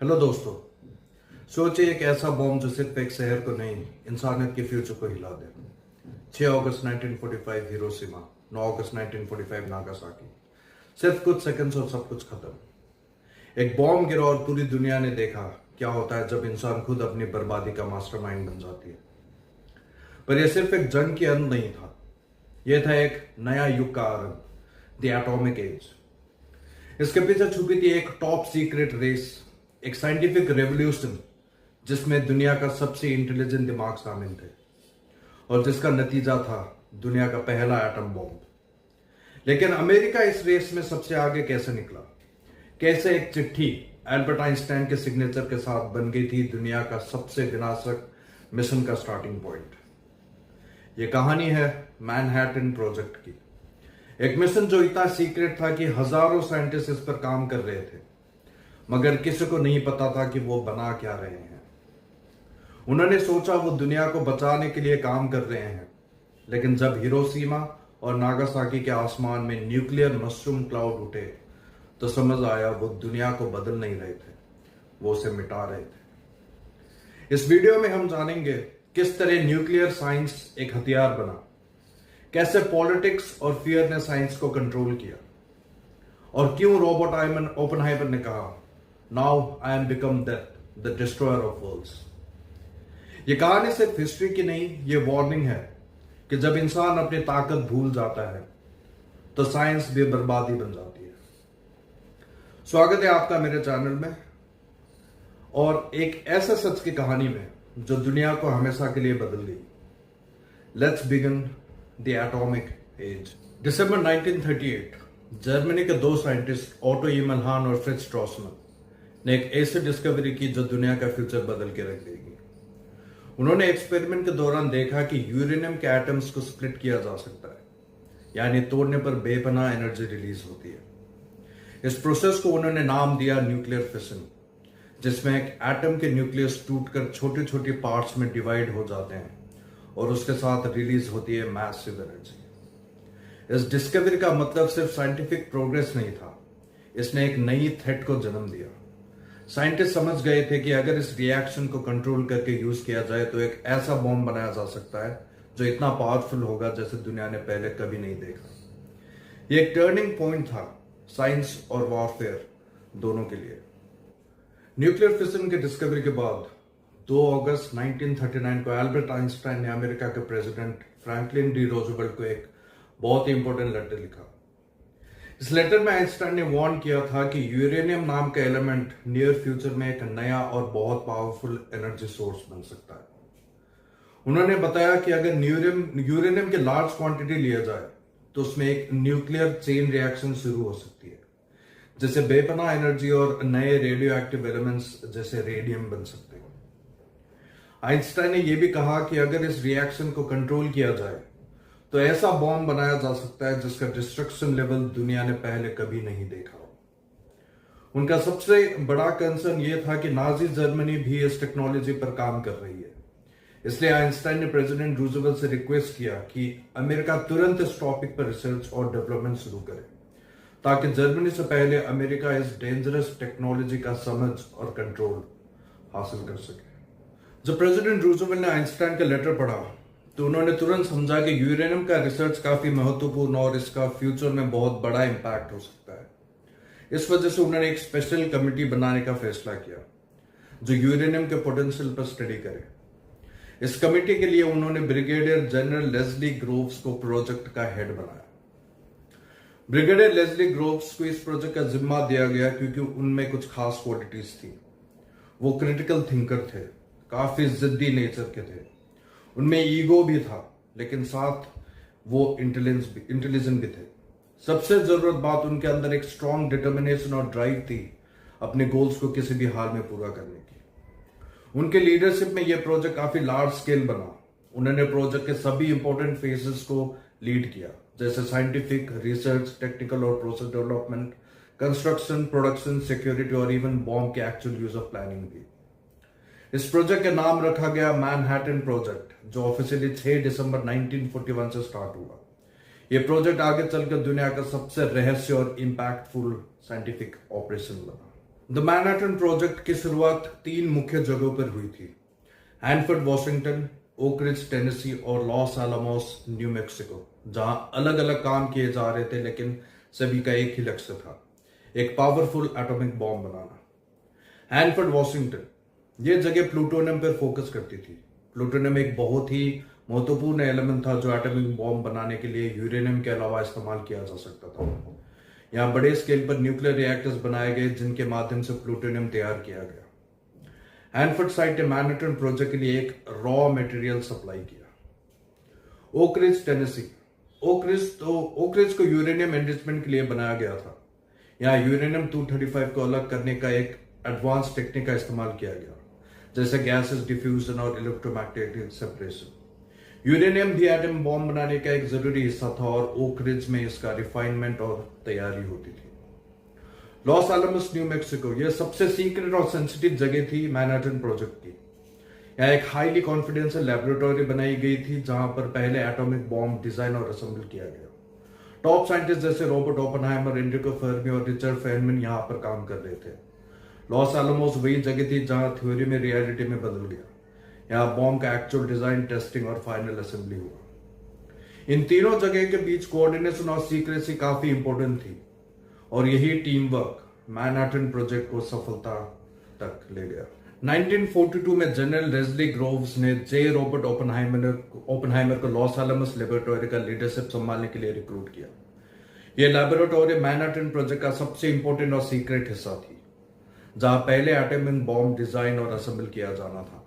Hello दोस्तों। सोचिए एक ऐसा बॉम्ब जो सिर्फ एक शहर को नहीं, इंसानियत के फ्यूचर को हिला दे। 6 अगस्त 1945 हिरोशिमा, 9 अगस्त 1945 नागासाकी। सिर्फ कुछ सेकंड्स और सब कुछ खत्म। एक बॉम्ब गिरा और पूरी दुनिया ने देखा क्या होता है जब इंसान खुद अपनी बर्बादी का मास्टरमाइंड बन जाती है। पर यह सिर्फ एक जंग की अंत नहीं था, यह था एक नया युग का आरंभ, द एटॉमिक एज। इसके पीछे छुपी थी एक टॉप सीक्रेट रेस, एक साइंटिफिक रेवोल्यूशन जिसमें दुनिया का सबसे इंटेलिजेंट दिमाग शामिल थे और जिसका नतीजा था दुनिया का पहला एटम बॉम्ब। लेकिन अमेरिका इस रेस में सबसे आगे कैसे निकला? कैसे एक चिट्ठी एल्बर्ट आइंस्टाइन के सिग्नेचर के साथ बन गई थी दुनिया का सबसे विनाशक मिशन का स्टार्टिंग पॉइंट? यह कहानी है मैनहट्टन प्रोजेक्ट की। एक मिशन जो इतना सीक्रेट था कि हजारों साइंटिस्ट इस पर काम कर रहे थे, मगर किसी को नहीं पता था कि वो बना क्या रहे हैं। उन्होंने सोचा वो दुनिया को बचाने के लिए काम कर रहे हैं, लेकिन जब हिरोशिमा और नागासाकी के आसमान में न्यूक्लियर मशरूम क्लाउड उठे तो समझ आया वो दुनिया को बदल नहीं रहे थे, वो उसे मिटा रहे थे। इस वीडियो में हम जानेंगे किस तरह न्यूक्लियर साइंस एक हथियार बना, कैसे पॉलिटिक्स और फियर ने साइंस को कंट्रोल किया, और क्यों रॉबर्ट ओपेनहाइमर ने कहा, now I am become death the destroyer of worlds. ये कहानी सिर्फ हिस्ट्री की नहीं, ये वार्निंग है कि जब इंसान अपनी ताकत भूल जाता है तो साइंस भी बर्बादी बन जाती है। स्वागत है आपका मेरे चैनल में और एक ऐसे सच की कहानी में जो दुनिया को हमेशा के लिए बदल गई। Let's begin the atomic age. दिसंबर 1938 जर्मनी के दो साइंटिस्ट ऑटो इमलहान और फ्रिट्ज स्ट्रॉसमैन ने एक ऐसी डिस्कवरी की जो दुनिया का फ्यूचर बदल के रख देगी। उन्होंने एक्सपेरिमेंट के दौरान देखा कि यूरेनियम के एटम्स को स्प्लिट किया जा सकता है, यानी तोड़ने पर बेपनाह एनर्जी रिलीज होती है। इस प्रोसेस को उन्होंने नाम दिया न्यूक्लियर फिशन, जिसमें एक एटम के न्यूक्लियस टूटकर छोटी छोटी पार्ट्स में डिवाइड हो जाते हैं और उसके साथ रिलीज होती है मैसिव एनर्जी। इस डिस्कवरी का मतलब सिर्फ साइंटिफिक प्रोग्रेस नहीं था, इसने एक नई थ्रेट को जन्म दिया। साइंटिस्ट समझ गए थे कि अगर इस रिएक्शन को कंट्रोल करके यूज किया जाए तो एक ऐसा बॉम्ब बनाया जा सकता है जो इतना पावरफुल होगा जैसे दुनिया ने पहले कभी नहीं देखा। ये एक टर्निंग पॉइंट था साइंस और वॉरफेयर दोनों के लिए। न्यूक्लियर फिशन के डिस्कवरी के बाद 2 अगस्त 1939 को एल्बर्ट आइंस्टाइन ने अमेरिका के प्रेसिडेंट फ्रैंकलिन डी रोजवेल्ट को एक बहुत ही इंपॉर्टेंट लेटर लिखा। इस लेटर में आइंस्टाइन ने वार्न किया था कि यूरेनियम नाम का एलिमेंट नियर फ्यूचर में एक नया और बहुत पावरफुल एनर्जी सोर्स बन सकता है। उन्होंने बताया कि अगर यूरेनियम की लार्ज क्वांटिटी लिया जाए तो उसमें एक न्यूक्लियर चेन रिएक्शन शुरू हो सकती है, जिससे बेपनाह एनर्जी और नए रेडियो एक्टिव एलिमेंट्स जैसे रेडियम बन सकते हैं। आइंस्टाइन ने यह भी कहा कि अगर इस रिएक्शन को कंट्रोल किया जाए तो ऐसा बॉम्ब बनाया जा सकता है जिसका डिस्ट्रक्शन लेवल दुनिया ने पहले कभी नहीं देखा हो। उनका सबसे बड़ा कंसर्न यह था कि नाजी जर्मनी भी इस टेक्नोलॉजी पर काम कर रही है। इसलिए आइंस्टाइन ने प्रेसिडेंट रूजवेल्ट से रिक्वेस्ट किया कि अमेरिका तुरंत इस टॉपिक पर रिसर्च और डेवलपमेंट शुरू करे, ताकि जर्मनी से पहले अमेरिका इस डेंजरस टेक्नोलॉजी का समझ और कंट्रोल हासिल कर सके। जब प्रेसिडेंट रूजवेल्ट ने आइंस्टाइन का लेटर पढ़ा तो उन्होंने तुरंत समझा कि यूरेनियम का रिसर्च काफी महत्वपूर्ण और इसका फ्यूचर में बहुत बड़ा इंपैक्ट हो सकता है। इस वजह से उन्होंने एक स्पेशल कमेटी बनाने का फैसला किया जो यूरेनियम के पोटेंशियल पर स्टडी करे। इस कमेटी के लिए उन्होंने ब्रिगेडियर जनरल लेस्ली ग्रोव्स को प्रोजेक्ट का हेड बनाया। ब्रिगेडियर लेस्ली ग्रोव्स को इस प्रोजेक्ट का जिम्मा दिया गया क्योंकि उनमें कुछ खास क्वालिटीज थी। वो क्रिटिकल थिंकर थे, काफी जिद्दी नेचर के थे, उनमें ईगो भी था, लेकिन साथ वो इंटेलिजेंट भी थे। सबसे जरूरत बात, उनके अंदर एक स्ट्रॉन्ग डिटर्मिनेशन और ड्राइव थी अपने गोल्स को किसी भी हाल में पूरा करने की। उनके लीडरशिप में यह प्रोजेक्ट काफी लार्ज स्केल बना। उन्होंने प्रोजेक्ट के सभी इंपॉर्टेंट फेजेस को लीड किया, जैसे साइंटिफिक रिसर्च, टेक्निकल और process development, construction, production, security और इवन बॉम्ब के एक्चुअल यूज ऑफ प्लानिंग भी। इस प्रोजेक्ट का नाम रखा गया मैनहट्टन प्रोजेक्ट, जो ऑफिशियली 6 दिसंबर 1941 से स्टार्ट हुआ। यह प्रोजेक्ट आगे चलकर दुनिया का सबसे रहस्य और इंपैक्टफुल साइंटिफिक ऑपरेशन बना। द मैनहट्टन प्रोजेक्ट की शुरुआत 3 मुख्य जगहों पर हुई थी: हैनफोर्ड वॉशिंगटन, ओक रिज टेनेसी और लॉस आलामोस न्यू मैक्सिको, जहां अलग अलग काम किए जा रहे थे लेकिन सभी का एक ही लक्ष्य था, एक पावरफुल एटॉमिक बॉम्ब बनाना। हैनफोर्ड वॉशिंगटन, यह जगह प्लूटोनियम पर फोकस करती थी। प्लूटोनियम एक बहुत ही महत्वपूर्ण एलिमेंट था जो एटॉमिक बॉम्ब बनाने के लिए यूरेनियम के अलावा इस्तेमाल किया जा सकता था। यहाँ बड़े स्केल पर न्यूक्लियर रिएक्टर्स बनाए गए जिनके माध्यम से प्लूटोनियम तैयार किया गया। हैनफोर्ड साइट ने मैनहट्टन प्रोजेक्ट के लिए एक रॉ मटेरियल सप्लाई किया। Okay Ridge Tennessee, Oak Ridge को यूरेनियम एनरिचमेंट के लिए बनाया गया था। यहाँ यूरेनियम 235 को अलग करने का एक एडवांस टेक्निक का इस्तेमाल किया गया, जैसे गैसेस डिफ्यूजन और इलेक्ट्रोमैग्नेटिक सेपरेशन। यूरेनियम भी एटम बॉम्ब बनाने का एक जरूरी हिस्सा था और ओक रिज में इसका रिफाइनमेंट और तैयारी होती थी। लॉस आलामोस न्यू मैक्सिको, यह सबसे सीक्रेट और सेंसिटिव जगह थी मैनहट्टन प्रोजेक्ट की। यहाँ एक हाईली कॉन्फिडेंशियल लैबोरेटरी बनाई गई थी जहां पर पहले एटॉमिक बॉम्ब डिजाइन और असेंबल किया गया। टॉप साइंटिस्ट जैसे रॉबर्ट ओपेनहाइमर, एनरिको फर्मी और रिचर्ड फेनमैन यहाँ पर काम कर रहे थे। लॉस आलामोस वही जगह थी जहां थ्योरी में रियलिटी में बदल गया। यहाँ बॉम्ब का एक्चुअल डिजाइन, टेस्टिंग और फाइनल असेंबली हुआ। इन तीनों जगह के बीच कोऑर्डिनेशन और सीक्रेसी काफी इंपॉर्टेंट थी और यही टीम वर्क मैनहट्टन प्रोजेक्ट को सफलता तक ले गया। 1942 में जनरल लेस्ली ग्रोव्स ने जे रॉबर्ट ओपेनहाइमर को लॉस आलामोस लेबोरेटरी का लीडरशिप संभालने के लिए रिक्रूट किया। यह लेबोरेटरी मैनहट्टन प्रोजेक्ट का सबसे इंपॉर्टेंट और सीक्रेट हिस्सा थी, जहां पहले एटॉमिक बॉम्ब डिजाइन और असेंबल किया जाना था।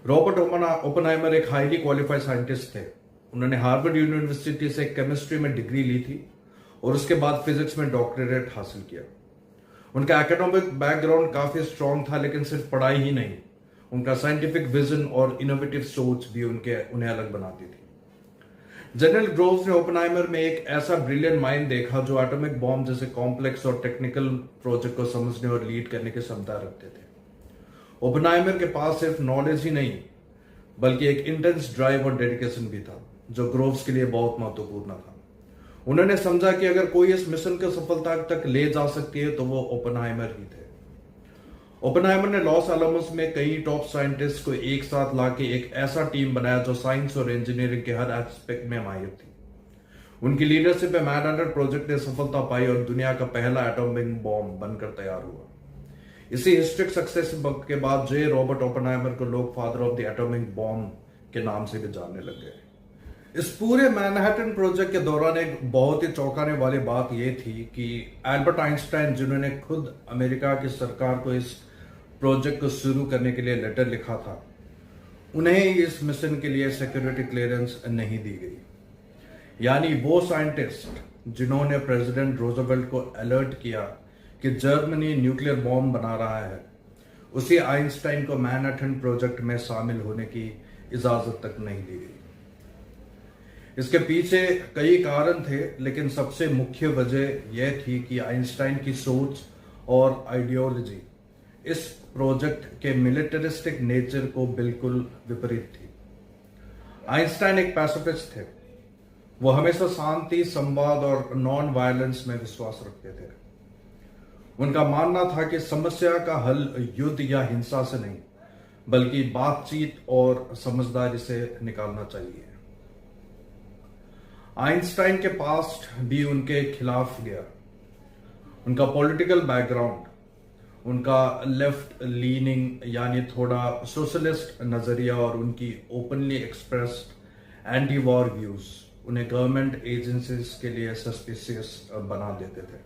रॉबर्ट ओपेनहाइमर एक हाईली क्वालिफाइड साइंटिस्ट थे। उन्होंने हार्वर्ड यूनिवर्सिटी से केमिस्ट्री में डिग्री ली थी और उसके बाद फिजिक्स में डॉक्टरेट हासिल किया। उनका एकेडमिक बैकग्राउंड काफी स्ट्रांग था, लेकिन सिर्फ पढ़ाई ही नहीं, उनका साइंटिफिक विजन और इनोवेटिव सोच भी उन्हें अलग बनाती थी। जनरल ग्रोव्स ने ओपेनहाइमर में एक ऐसा ब्रिलियंट माइंड देखा जो एटॉमिक बॉम्ब जैसे कॉम्प्लेक्स और टेक्निकल प्रोजेक्ट को समझने और लीड करने की क्षमता रखते थे। ओपेनहाइमर के पास सिर्फ नॉलेज ही नहीं बल्कि एक इंटेंस ड्राइव और डेडिकेशन भी था, जो ग्रोव्स के लिए बहुत महत्वपूर्ण था। उन्होंने समझा कि अगर कोई इस मिशन को सफलता तक ले जा सकती है तो वो ओपेनहाइमर ही थे। ओपेनहाइमर ने लॉस आलामोस में कई टॉप साइंटिस्ट को एक साथ लाके एक ऐसा टीम बनाया जो साइंस और इंजीनियरिंग के हर एस्पेक्ट में माहिर थी। उनकी लीडरशिप में मैनहट्टन प्रोजेक्ट ने सफलता पाई और दुनिया का पहला एटॉमिक बॉम्ब बनकर तैयार हुआ। इसी हिस्ट्रिक सक्सेस के बाद जे रॉबर्ट ओपेनहाइमर को लोग father of the atomic bomb के नाम से भी जानने लग गए। इस पूरे मैनहट्टन प्रोजेक्ट के दौरान एक बहुत ही चौंकाने वाली बात यह थी कि एल्बर्ट आइंस्टाइन, जिन्होंने खुद अमेरिका की सरकार को इस प्रोजेक्ट को शुरू करने के लिए लेटर लिखा था, उन्हें इस मिशन के लिए सिक्योरिटी क्लियरेंस नहीं दी गई। यानी वो साइंटिस्ट जिन्होंने प्रेसिडेंट रूजवेल्ट को अलर्ट किया कि जर्मनी न्यूक्लियर बॉम्ब बना रहा है, उसी आइंस्टाइन को मैनहट्टन प्रोजेक्ट में शामिल होने की इजाजत तक नहीं दी गई। इसके पीछे कई कारण थे, लेकिन सबसे मुख्य वजह यह थी कि आइंस्टाइन की सोच और आइडियोलॉजी इस प्रोजेक्ट के मिलिटरिस्टिक नेचर को बिल्कुल विपरीत थी। आइंस्टाइन एक पैसिफिस्ट थे। वो हमेशा शांति, संवाद और नॉन वायलेंस में विश्वास रखते थे। उनका मानना था कि समस्या का हल युद्ध या हिंसा से नहीं बल्कि बातचीत और समझदारी से निकालना चाहिए। आइंस्टाइन के पास्ट भी उनके खिलाफ गया। उनका पॉलिटिकल बैकग्राउंड, उनका लेफ्ट लीनिंग यानी थोड़ा सोशलिस्ट नजरिया और उनकी openly expressed anti war views उन्हें गवर्नमेंट एजेंसीज के लिए सस्पिशियस बना देते थे।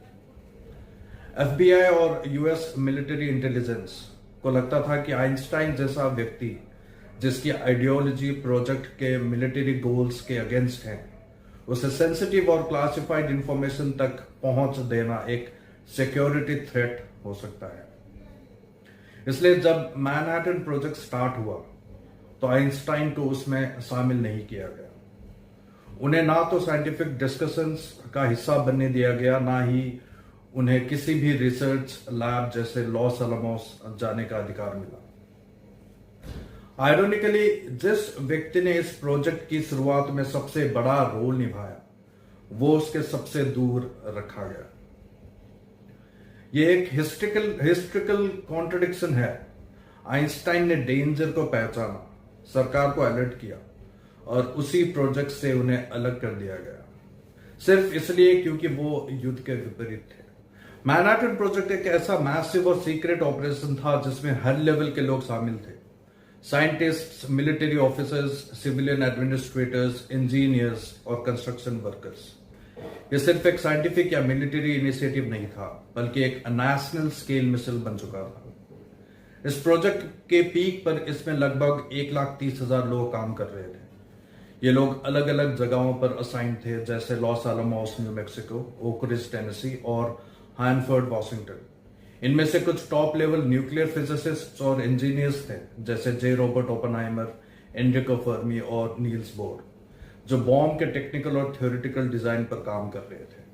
एफबीआई और यूएस मिलिट्री इंटेलिजेंस को लगता था कि आइंस्टाइन जैसा व्यक्ति जिसकी आइडियोलॉजी प्रोजेक्ट के मिलिट्री गोल्स के अगेंस्ट है, उसे सेंसिटिव और क्लासिफाइड इंफॉर्मेशन तक पहुंच देना एक सिक्योरिटी थ्रेट हो सकता है। इसलिए जब मैनहट्टन प्रोजेक्ट स्टार्ट हुआ तो आइंस्टाइन को उसमें शामिल नहीं किया गया। उन्हें ना तो साइंटिफिक डिस्कशंस का हिस्सा बनने दिया गया, ना ही उन्हें किसी भी रिसर्च लैब जैसे लॉस आलामोस जाने का अधिकार मिला। आयरोनिकली, जिस व्यक्ति ने इस प्रोजेक्ट की शुरुआत में सबसे बड़ा रोल निभाया, वो उसके सबसे दूर रखा गया। ये एक हिस्ट्रिकल कॉन्ट्रडिक्शन है। आइंस्टाइन ने डेंजर को पहचाना, सरकार को अलर्ट किया और उसी प्रोजेक्ट से उन्हें अलग कर दिया गया, सिर्फ इसलिए क्योंकि वो युद्ध के विपरीत थे। मैनहट्टन प्रोजेक्ट एक ऐसा मैसिव और सीक्रेट ऑपरेशन था जिसमें हर लेवल के लोग शामिल थे, scientists, military officers, civilian administrators, engineers और कंस्ट्रक्शन वर्कर्स। ये सिर्फ एक साइंटिफिक या मिलिट्री इनिशिएटिव नहीं था, बल्कि एक नेशनल स्केल मिशन बन चुका था। इस प्रोजेक्ट के पीक पर इसमें लगभग 1,30,000 लोग काम कर रहे थे। ये लोग अलग अलग जगहों पर असाइन थे, जैसे Los Alamos New Mexico, Oak Ridge Tennessee और हैनफोर्ड वाशिंगटन। इनमें से कुछ टॉप लेवल न्यूक्लियर फिजिसिस्ट और इंजीनियर्स थे, जैसे J Robert Oppenheimer, Enrico Fermi और नील्स बोर, जो बॉम्ब के टेक्निकल और थ्योरेटिकल डिजाइन पर काम कर रहे थे।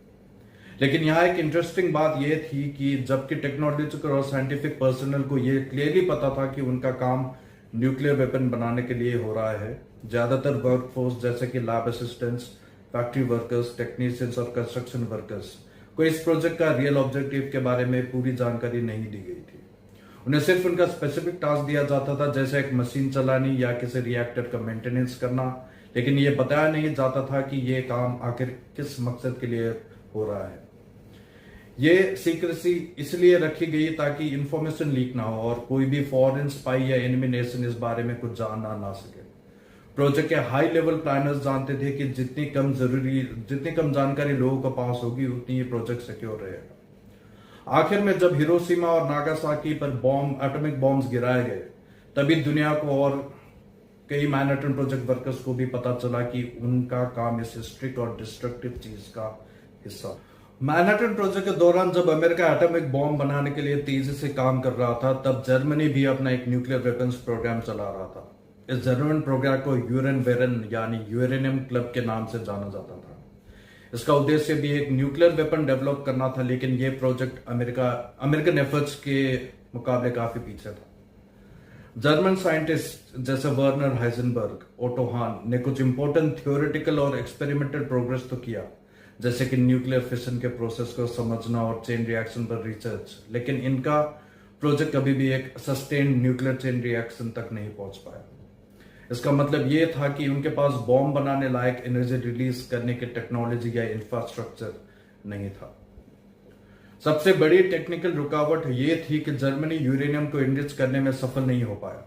लेकिन यहाँ एक इंटरेस्टिंग बात यह थी कि जबकि टेक्नोलॉजिकल और साइंटिफिक पर्सनल को यह क्लियरली पता था कि उनका काम न्यूक्लियर वेपन बनाने के लिए हो रहा है, ज्यादातर वर्कफोर्स जैसे कि lab assistants, factory workers, technicians और कंस्ट्रक्शन वर्कर्स को इस प्रोजेक्ट का रियल ऑब्जेक्टिव के बारे में पूरी जानकारी नहीं दी गई थी। उन्हें सिर्फ उनका स्पेसिफिक टास्क दिया जाता था, जैसे एक मशीन चलानी या किसी रिएक्टर का मेंटेनेंस करना, लेकिन ये बताया नहीं जाता था कि ये काम आखिर किस मकसद के लिए हो रहा है। ये सीक्रेसी इसलिए रखी गई ताकि इंफॉर्मेशन लीक ना हो और कोई भी फॉरेन स्पाई या एनिमी नेशन इस बारे में कुछ जानना ना सके। प्रोजेक्ट के हाई लेवल प्लानर्स जानते थे कि जितनी कम जानकारी लोगों के पास होगी, उतनी ये प्रोजेक्ट सिक्योर रहेगा। आखिर में जब हिरोशिमा और नागासाकी पर एटॉमिक बॉम्ब्स गिराए गए, तभी दुनिया को और कई मैनहट्टन प्रोजेक्ट वर्कर्स को भी पता चला कि उनका काम इस हिस्ट्रिक और डिस्ट्रक्टिव चीज का हिस्सा। मैनहट्टन प्रोजेक्ट के दौरान जब अमेरिका एटॉमिक बॉम्ब बनाने के लिए तेजी से काम कर रहा था, तब जर्मनी भी अपना एक न्यूक्लियर वेपन्स प्रोग्राम चला रहा था। इस जर्मन प्रोग्राम को यूरेनवेरन यानी यूरेनियम क्लब के नाम से जाना जाता था। इसका उद्देश्य भी एक न्यूक्लियर वेपन डेवलप करना था, लेकिन यह प्रोजेक्ट अमेरिकन एफर्ट्स के मुकाबले काफी पीछे था। जर्मन साइंटिस्ट जैसे वर्नर हाइजेनबर्ग, ओटो हान ने कुछ इंपॉर्टेंट थ्योरेटिकल और एक्सपेरिमेंटल प्रोग्रेस तो किया, जैसे कि न्यूक्लियर फिशन के प्रोसेस को समझना और चेन रिएक्शन पर रिसर्च, लेकिन इनका प्रोजेक्ट कभी भी एक सस्टेन्ड न्यूक्लियर चेन रिएक्शन तक नहीं पहुंच पाया। इसका मतलब यह था कि उनके पास बॉम्ब बनाने लायक एनर्जी रिलीज करने की टेक्नोलॉजी या इंफ्रास्ट्रक्चर नहीं था। सबसे बड़ी टेक्निकल रुकावट यह थी कि जर्मनी यूरेनियम को एनरिच करने में सफल नहीं हो पाया।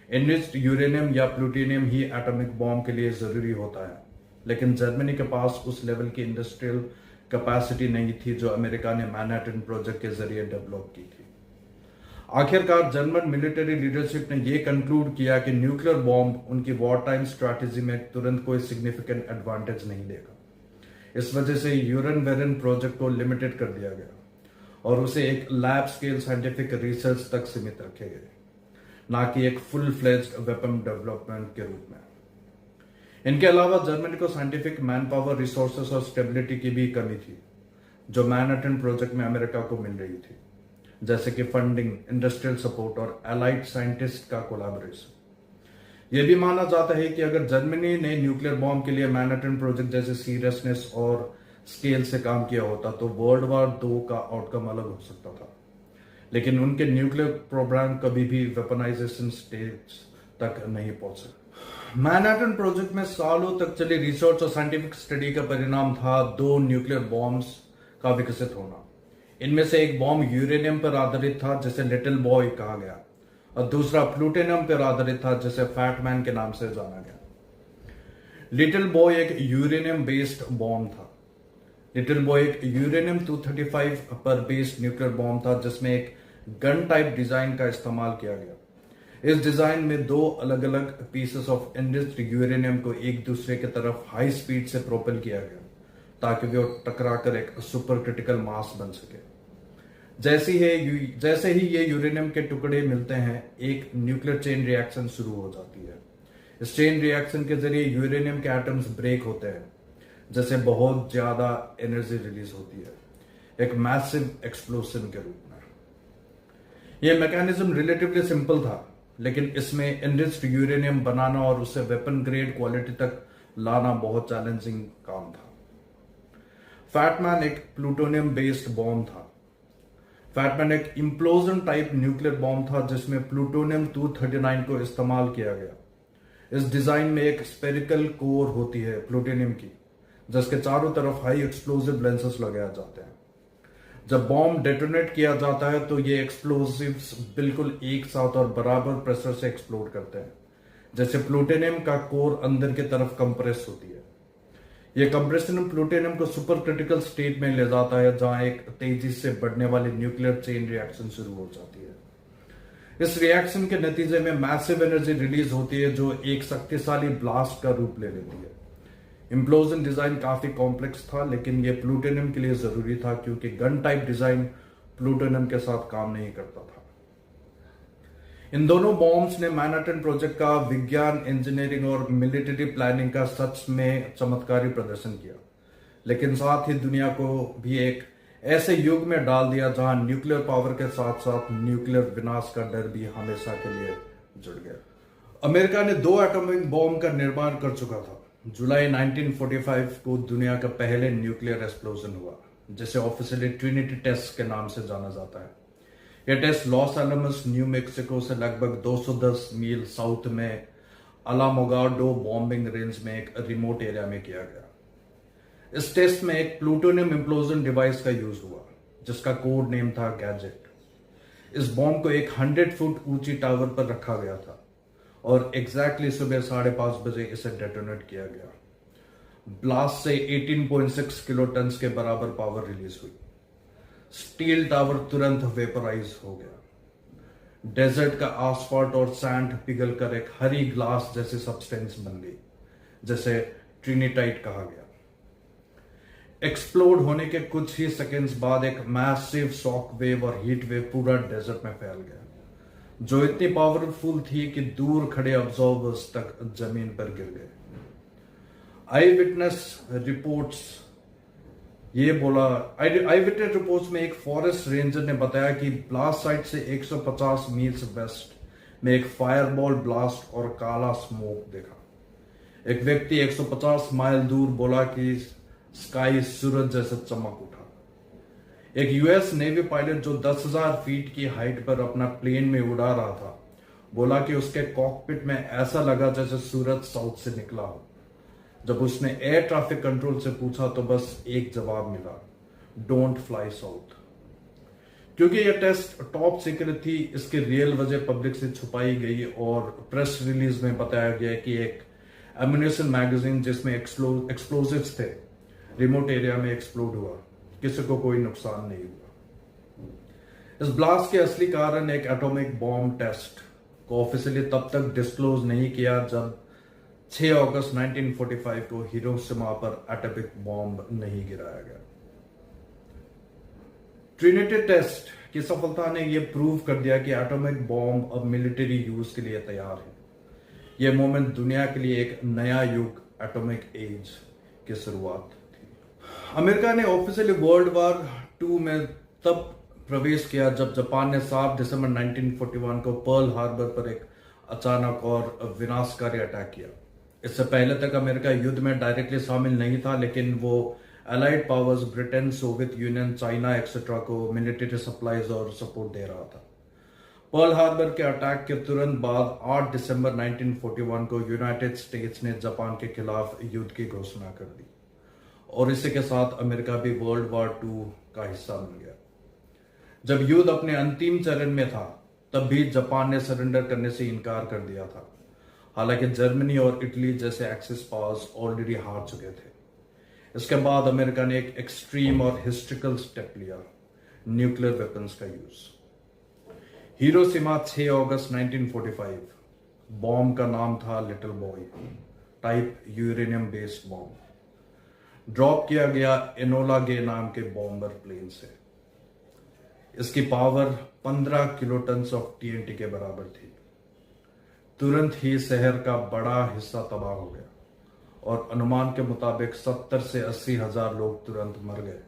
एनरिच्ड यूरेनियम या प्लूटोनियम ही एटॉमिक बॉम्ब के लिए जरूरी होता है, लेकिन जर्मनी के पास उस लेवल की इंडस्ट्रियल कैपेसिटी नहीं थी जो अमेरिका ने मैनहट्टन प्रोजेक्ट के जरिए डेवलप की थी। आखिरकार जर्मन मिलिट्री लीडरशिप ने यह कंक्लूड किया कि न्यूक्लियर बॉम्ब उनकी वॉर टाइम स्ट्रैटेजी में तुरंत कोई सिग्निफिकेंट एडवांटेज नहीं देगा। इस वजह से यूरेनवेरन प्रोजेक्ट को लिमिटेड कर दिया गया और उसे एक लैब स्केल साइंटिफिक रिसर्च तक सीमित रखे गए, ना कि एक फुल फ्लेज्ड वेपन डेवलपमेंट के रूप में। इनके अलावा जर्मनी को साइंटिफिक मैन पावर, रिसोर्सेस और स्टेबिलिटी की भी कमी थी, जो मैनहट्टन प्रोजेक्ट में अमेरिका को मिल रही थी, जैसे कि फंडिंग, इंडस्ट्रियल सपोर्ट और एलाइड साइंटिस्ट का कोलैबोरेशन। यह भी माना जाता है कि अगर जर्मनी ने न्यूक्लियर बॉम्ब के लिए मैनहट्टन प्रोजेक्ट जैसे सीरियसनेस और स्केल से काम किया होता तो वर्ल्ड वॉर 2 का आउटकम अलग हो सकता था, लेकिन उनके न्यूक्लियर प्रोग्राम कभी भी वेपनाइजेशन स्टेज तक नहीं पहुंच सके। मैनहट्टन प्रोजेक्ट में सालों तक चली रिसर्च और साइंटिफिक स्टडी का परिणाम था 2 न्यूक्लियर बॉम्ब्स का विकसित होना। इनमें से एक बॉम्ब यूरेनियम पर आधारित था, जिसे लिटिल बॉय कहा गया, और दूसरा प्लूटोनियम पर आधारित था, जिसे फैटमैन के नाम से जाना गया। लिटिल बॉय एक यूरेनियम बेस्ड बॉम्ब था। लिटिल बॉय एक यूरेनियम 235 पर बेस्ड न्यूक्लियर बॉम्ब था, जिसमें एक गन टाइप डिजाइन का इस्तेमाल किया गया। इस डिजाइन में 2 अलग अलग पीसेस ऑफ एनरिच्ड यूरेनियम को एक दूसरे की तरफ हाई स्पीड से प्रोपेल किया गया, ताकि वे टकराकर एक सुपर क्रिटिकल मास बन सके। जैसे ही ये यूरेनियम के टुकड़े मिलते हैं, एक न्यूक्लियर चेन रिएक्शन शुरू हो जाती है। इस चेन रिएक्शन के जरिए यूरेनियम के एटम्स ब्रेक होते हैं, जैसे बहुत ज्यादा एनर्जी रिलीज होती है, एक मैसिव एक्सप्लोजन के रूप में। यह मैकेनिज्म रिलेटिवली सिंपल था, लेकिन इसमें एनरिच्ड यूरेनियम बनाना और उसे वेपन ग्रेड क्वालिटी तक लाना बहुत चैलेंजिंग काम था। फैटमैन एक प्लूटोनियम बेस्ड बॉम्ब था। फैटमैन एक इम्प्लोजन टाइप न्यूक्लियर बॉम्ब था जिसमें प्लूटोनियम 239 को इस्तेमाल किया गया। इस डिजाइन में एक स्पेरिकल कोर होती है प्लूटोनियम की, जिसके चारों तरफ हाई एक्सप्लोसिव लेंसेस लगाए जाते हैं। जब बॉम्ब डेटोनेट किया जाता है तो ये एक्सप्लोसिव्स बिल्कुल एक साथ और बराबर प्रेशर से एक्सप्लोड करते हैं, जैसे प्लूटोनियम का कोर अंदर की तरफ कंप्रेस होती है। यह कंप्रेशन प्लूटोनियम को सुपर क्रिटिकल स्टेट में ले जाता है, जहां एक तेजी से बढ़ने वाली न्यूक्लियर चेन रिएक्शन शुरू हो जाती है। इस रिएक्शन के नतीजे में मैसिव एनर्जी रिलीज होती है जो एक शक्तिशाली ब्लास्ट का रूप ले लेती है। इम्प्लोजन डिजाइन काफी कॉम्प्लेक्स था, लेकिन यह प्लूटोनियम के लिए जरूरी था क्योंकि गन टाइप डिजाइन प्लूटोनियम के साथ काम नहीं करता था। इन दोनों बॉम्ब्स ने मैनहट्टन प्रोजेक्ट का विज्ञान, इंजीनियरिंग और मिलिट्री प्लानिंग का सच में चमत्कारी प्रदर्शन किया, लेकिन साथ ही दुनिया को भी एक ऐसे युग में डाल दिया जहां न्यूक्लियर पावर के साथ साथ न्यूक्लियर विनाश का डर भी हमेशा के लिए जुड़ गया। अमेरिका ने 2 एटॉमिक बॉम्ब का निर्माण कर चुका था। जुलाई 1945 को दुनिया का पहले न्यूक्लियर एक्सप्लोजन हुआ, जिसे ऑफिशियली ट्रिनिटी टेस्ट के नाम से जाना जाता है। यह टेस्ट लॉस एलमस, न्यू मैक्सिको से लगभग 210 मील साउथ में अलामोगाडो बॉम्बिंग रेंज में एक रिमोट एरिया में किया गया। इस टेस्ट में एक प्लूटोनियम इम्प्लोजन डिवाइस का यूज हुआ, जिसका कोड नेम था गैजेट। इस बॉम्ब को एक 100 फुट ऊंची टावर पर रखा गया था और एग्जैक्टली सुबह 5:30 बजे इसे डेटोनेट किया गया। ब्लास्ट से 18.6 किलो टन के बराबर पावर रिलीज हुई। स्टील टावर तुरंत वेपराइज हो गया। डेजर्ट का आसफाल्ट और सैंड पिघलकर एक हरी ग्लास जैसी सब्सटेंस बन गई, जिसे ट्रिनिटाइट कहा गया। एक्सप्लोड होने के कुछ ही सेकेंड्स बाद एक मैसिव शॉक वेव और हीट वेव पूरा डेजर्ट में फैल गया, जो इतनी पावरफुल थी कि दूर खड़े ऑब्जर्वर्स तक जमीन पर गिर गए। आई विटनेस रिपोर्ट्स में एक फॉरेस्ट रेंजर ने बताया कि ब्लास्ट साइट से 150 मील्स वेस्ट में एक फायरबॉल ब्लास्ट और काला स्मोक देखा। एक व्यक्ति 150 माइल दूर बोला कि स्काई सूरज जैसा चमक उठा। एक यूएस नेवी पायलट जो 10,000 फीट की हाइट पर अपना प्लेन में उड़ा रहा था, बोला कि उसके कॉकपिट में ऐसा लगा जैसे सूरज साउथ से निकला हो। जब उसने एयर ट्रैफिक कंट्रोल से पूछा तो बस एक जवाब मिला, डोंट फ्लाई साउथ। क्योंकि यह टेस्ट टॉप सीक्रेट थी, इसकी रियल वजह पब्लिक से छुपाई गई और प्रेस रिलीज में बताया गया कि एक एम्यूनिशन मैगजीन जिसमें एक्सप्लोजिव्स थे रिमोट एरिया में एक्सप्लोड हुआ। किसी को कोई नुकसान नहीं हुआ। इस ब्लास्ट के असली कारण एक एटॉमिक बॉम्ब टेस्ट को ऑफिशियली तब तक डिस्क्लोज नहीं किया जब 6 अगस्त 1945 को हिरोशिमा पर एटॉमिक बॉम्ब नहीं गिराया गया। ट्रिनिटी टेस्ट की सफलता ने यह प्रूव कर दिया कि एटॉमिक बॉम्ब अब मिलिट्री यूज के लिए तैयार है। यह मोमेंट दुनिया के लिए एक नया युग, एटॉमिक एज की शुरुआत थी। अमेरिका ने ऑफिशियली वर्ल्ड वॉर 2 में तब प्रवेश किया जब जापान ने 7 दिसंबर 1941 को पर्ल हार्बर पर एक अचानक और विनाशकारी अटैक किया। इससे पहले तक अमेरिका युद्ध में डायरेक्टली शामिल नहीं था, लेकिन वो allied powers Britain, Soviet union, China etcetera को मिलिट्री सप्लाईज और सपोर्ट दे रहा था। पर्ल हार्बर के अटैक के तुरंत बाद 8 दिसंबर 1941 को यूनाइटेड स्टेट्स ने जापान के खिलाफ युद्ध की घोषणा कर दी और इसी के साथ अमेरिका भी वर्ल्ड वॉर 2 का हिस्सा बन गया। जब युद्ध अपने अंतिम चरण में था तब भी जापान ने सरेंडर करने से इनकार कर दिया था, हालांकि जर्मनी और इटली जैसे एक्सिस पावर्स ऑलरेडी हार चुके थे। इसके बाद अमेरिका ने एक एक्सट्रीम और हिस्ट्रिकल स्टेप लिया, न्यूक्लियर वेपन्स का यूज। हिरोशिमा 6 अगस्त 1945। बॉम्ब का नाम था little boy, type uranium based bomb. Drop किया गया एनोला गे नाम के बॉम्बर प्लेन से। इसकी पावर 15 किलोटन ऑफ टीएनटी के बराबर थी। तुरंत ही शहर का बड़ा हिस्सा तबाह हो गया और अनुमान के मुताबिक 70 से 80 हजार लोग तुरंत मर गए,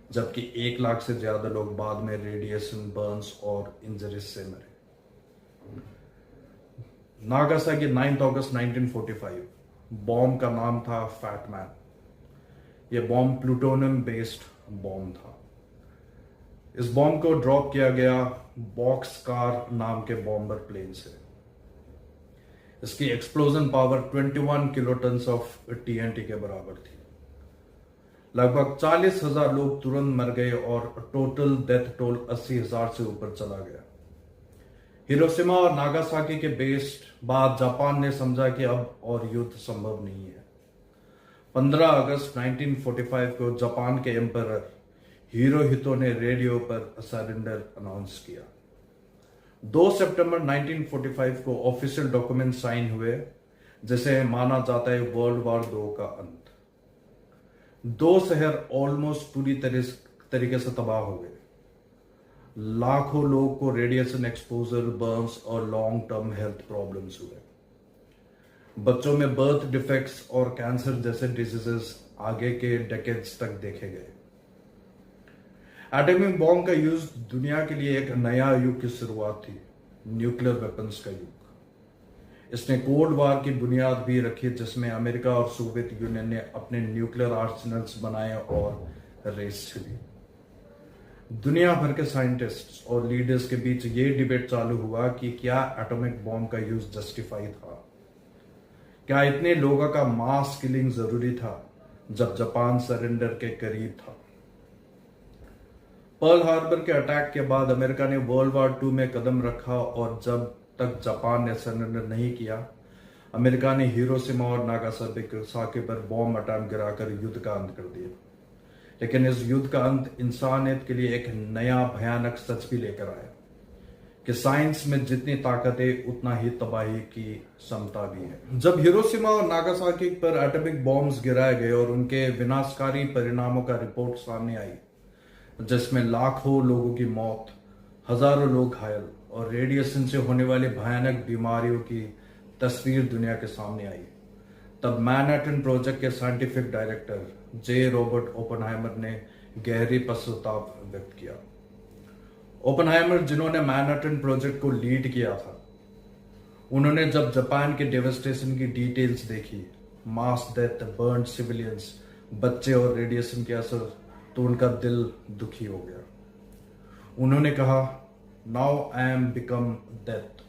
जबकि 1 लाख से ज्यादा लोग बाद में रेडिएशन, बर्न्स और इंजरीज से मरे। नागासाकी 9 अगस्त 1945। बॉम्ब का नाम था फैटमैन। यह बॉम्ब प्लूटोनियम बेस्ड बॉम्ब था। इस बॉम्ब को ड्रॉप किया गया बॉक्स कार नाम के बॉम्बर प्लेन से। इसकी explosion power 21 kiloton of TNT के बराबर थी। लगभग 40,000 लोग तुरंत मर गए और टोटल डेथ टोल 80,000 से ऊपर चला गया। हिरोशिमा और नागासाकी के बेस्ड बाद जापान ने समझा कि अब और युद्ध संभव नहीं है। 15 अगस्त 1945 को जापान के एम्परर हिरोहितो ने रेडियो पर सरेंडर अनाउंस किया। 2 सितंबर 1945 को ऑफिशियल डॉक्यूमेंट साइन हुए, जिसे माना जाता है वर्ल्ड वॉर 2 का अंत। 2 शहर ऑलमोस्ट पूरी तरीके से तबाह हो गए। लाखों लोग को रेडिएशन एक्सपोजर, बर्न्स और लॉन्ग टर्म हेल्थ प्रॉब्लम्स हुए। बच्चों में बर्थ डिफेक्ट्स और कैंसर जैसे डिजीजेस आगे के डेकेड्स तक देखे गए। एटॉमिक बॉम्ब का यूज दुनिया के लिए एक नया युग की शुरुआत थी, न्यूक्लियर वेपन्स का युग। इसने कोल्ड वार की बुनियाद भी रखी, जिसमें अमेरिका और सोवियत यूनियन ने अपने न्यूक्लियर आर्सेनल्स बनाए और रेस छिड़ी। दुनिया भर के साइंटिस्ट्स और लीडर्स के बीच ये डिबेट चालू हुआ कि क्या एटॉमिक बॉम्ब का यूज जस्टिफाई था। क्या इतने लोगों का मास किलिंग जरूरी था जब जापान सरेंडर के करीब था। पर्ल हार्बर के अटैक के बाद अमेरिका ने वर्ल्ड वॉर 2 में कदम रखा और जब तक जापान ने सरेंडर नहीं किया, अमेरिका ने हिरोशिमा और नागासाकी पर बॉम्ब अटैक गिराकर युद्ध का अंत कर दिया। लेकिन इस युद्ध का अंत इंसानियत के लिए एक नया भयानक सच भी लेकर आया कि साइंस में जितनी ताकत है उतना ही तबाही की क्षमता भी है। जब हिरोशिमा और नागासाकी पर एटॉमिक बॉम्ब्स गिराए गए और उनके विनाशकारी परिणामों का रिपोर्ट सामने आई, जिसमें लाखों लोगों की मौत, हजारों लोग घायल और रेडिएशन से होने वाली भयानक बीमारियों की तस्वीर दुनिया के सामने आई, तब मैनहट्टन प्रोजेक्ट के साइंटिफिक डायरेक्टर जे रॉबर्ट ओपेनहाइमर ने गहरी पश्चाताप व्यक्त किया। ओपेनहाइमर, जिन्होंने मैनहट्टन प्रोजेक्ट को लीड किया था, उन्होंने जब जापान के डेवस्टेशन की डिटेल्स देखी, मास डेथ, बर्न सिविलियंस, बच्चे और रेडिएशन के असर, तो उनका दिल दुखी हो गया। उन्होंने कहा, now I am become death,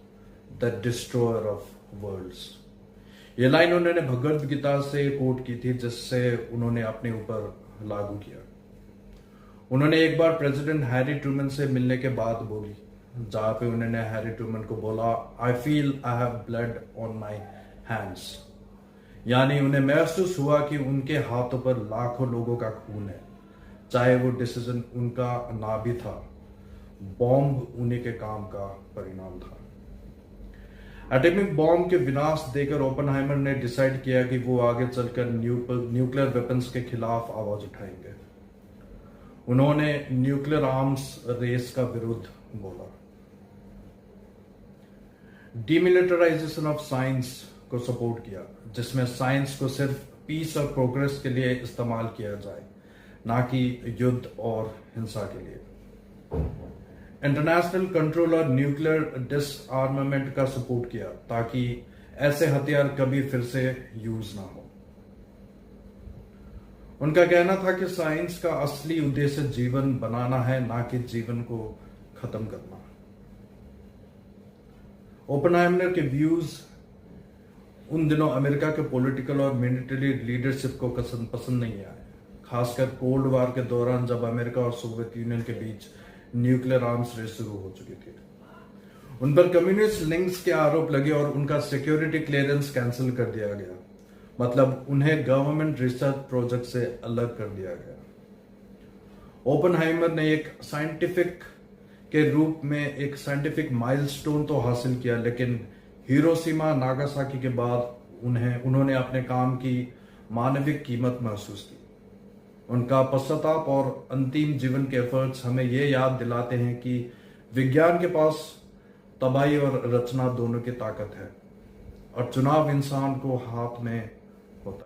the destroyer of worlds. ये लाइन उन्होंने भगवद गीता से कोट की थी, जिससे उन्होंने अपने ऊपर लागू किया। उन्होंने एक बार प्रेसिडेंट हैरी ट्रूमन से मिलने के बाद बोली, जहां पे उन्होंने हैरी ट्रूमन को बोला, I feel I have blood on my hands. यानी उन्हें महसूस हुआ कि उनके हाथों पर लाखों लोगों का खून है, चाहे वो डिसीजन उनका ना भी था, बॉम्ब उन्हीं के काम का परिणाम था। एटॉमिक बॉम्ब के विनाश देकर ओपेनहाइमर ने डिसाइड किया कि वो आगे चलकर न्यूक्लियर वेपन्स के खिलाफ आवाज उठाएंगे। उन्होंने न्यूक्लियर आर्म्स रेस का विरोध बोला। डीमिलिटराइजेशन ऑफ साइंस को सपोर्ट किया, जिसमें साइंस को सिर्फ पीस और प्रोग्रेस के लिए इस्तेमाल किया जाए, ना कि युद्ध और हिंसा के लिए। इंटरनेशनल कंट्रोल और न्यूक्लियर डिसआर्मामेंट का सपोर्ट किया, ताकि ऐसे हथियार कभी फिर से यूज ना हो। उनका कहना था कि साइंस का असली उद्देश्य जीवन बनाना है, ना कि जीवन को खत्म करना। ओपेनहाइमर के व्यूज उन दिनों अमेरिका के पॉलिटिकल और मिलिट्री लीडरशिप को पसंद नहीं आए, खासकर कोल्ड वार के दौरान, जब अमेरिका और सोवियत यूनियन के बीच न्यूक्लियर आर्म्स रेस शुरू हो चुकी थी। उन पर कम्युनिस्ट लिंक्स के आरोप लगे और उनका सिक्योरिटी क्लियरेंस कैंसिल कर दिया गया, मतलब उन्हें गवर्नमेंट रिसर्च प्रोजेक्ट से अलग कर दिया गया। ओपेनहाइमर ने एक साइंटिफिक के रूप में एक साइंटिफिक माइलस्टोन तो हासिल किया, लेकिन हिरोशिमा नागासाकी के बाद उन्होंने अपने काम की मानविक कीमत महसूस की। उनका पश्चाताप और अंतिम जीवन के एफर्ट्स हमें ये याद दिलाते हैं कि विज्ञान के पास तबाही और रचना दोनों की ताकत है, और चुनाव इंसान को हाथ में होता है।